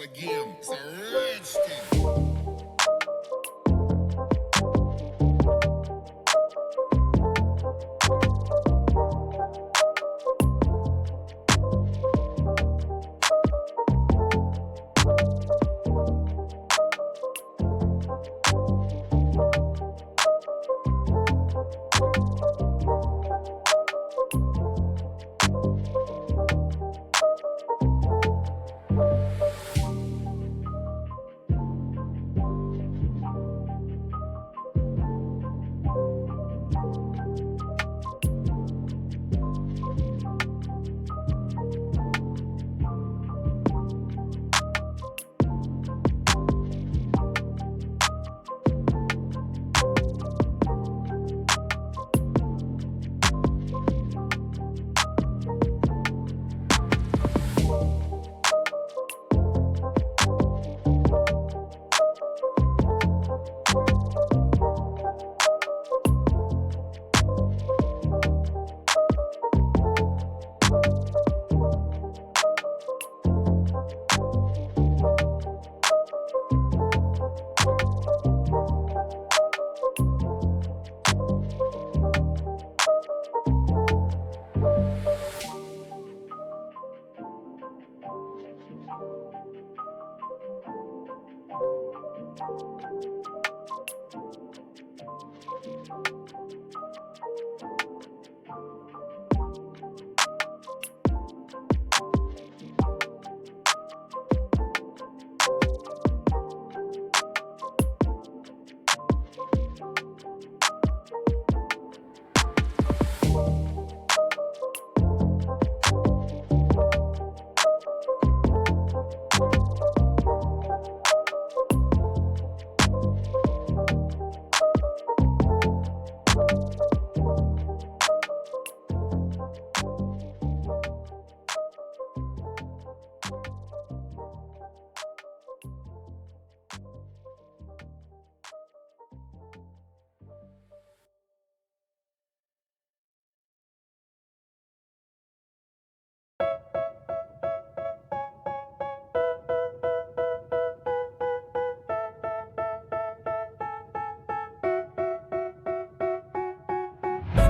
again. It's a rich thing.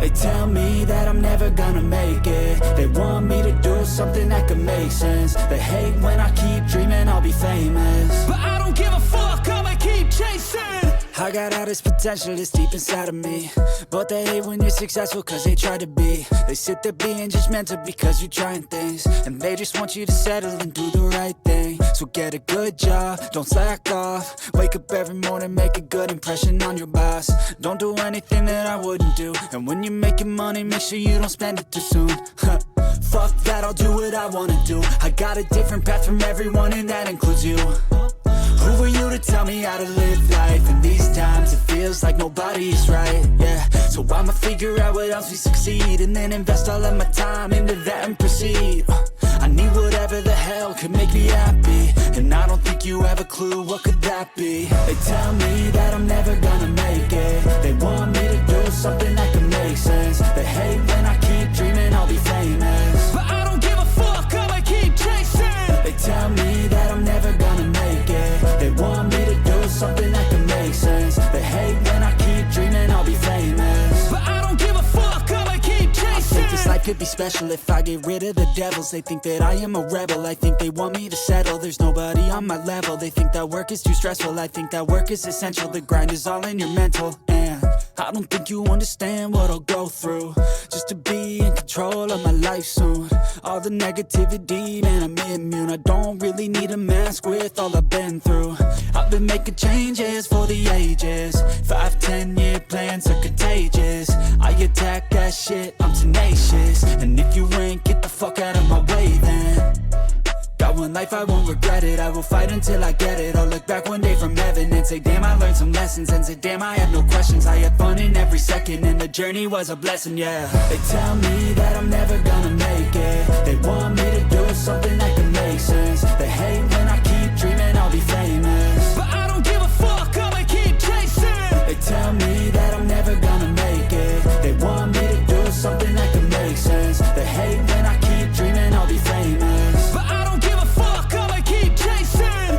They tell me that I'm never gonna make it. They want me to do something that could make sense. They hate when I keep dreaming I'll be famous, but I don't give a fuck, I'ma keep chasing. I got all this potential that's deep inside of me, but they hate when you're successful cause they try to be. They sit there being judgmental because you're trying things, and they just want you to settle and do the right thing. So get a good job, don't slack off. Wake up every morning, make a good impression on your boss. Don't do anything that I wouldn't do, and when you're making money, make sure you don't spend it too soon. Fuck that, I'll do what I wanna do. I got a different path from everyone, and that includes you. Who are you to tell me how to live life? In these times it feels like nobody's right, yeah. So I'ma figure out what else we succeed, and then invest all of my time into that and proceed. I need whatever the hell could make me happy, and I don't think you have a clue what could that be. They tell me that I'm never gonna make it. They want me to do something that can make sense. They hate when I keep dreaming I'll be famous, but I don't give a fuck, I'ma keep chasing. They tell me that I'm never gonna make it. They want me to do something that can make sense. They hate when I keep dreaming I'll be famous, but I don't give a fuck, I'ma keep chasing. I think this life could be special if I get rid of the devils. They think that I am a rebel, I think they want me to settle. There's nobody on my level. They think that work is too stressful, I think that work is essential. The grind is all in your mental, and I don't think you understand what I'll go through just to be in control of my life soon. All the negativity, man, I'm immune. I don't really need a mask with all I've been through. I've been making changes for the ages. 5-10 year plans are contagious. I attack that shit, I'm tenacious. And if you ain't, get the fuck out of my way then. Got one life, I won't regret it. I will fight until I get it. I'll look back one day from heaven and say, damn, I learned some lessons. And say, damn, I had no questions. I had fun in every second, and the journey was a blessing, yeah. They tell me that I'm never gonna make it. They want me to do something that can make sense. They hate when I keep dreaming I'll be famous, but I don't give a fuck, I'ma keep chasing. They tell me that I'm never gonna make it. They want me to do something that can make sense. They hate when I keep dreaming I'll be famous, but I don't give a fuck, I'ma keep chasing.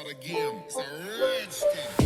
start again. It's a rich thing.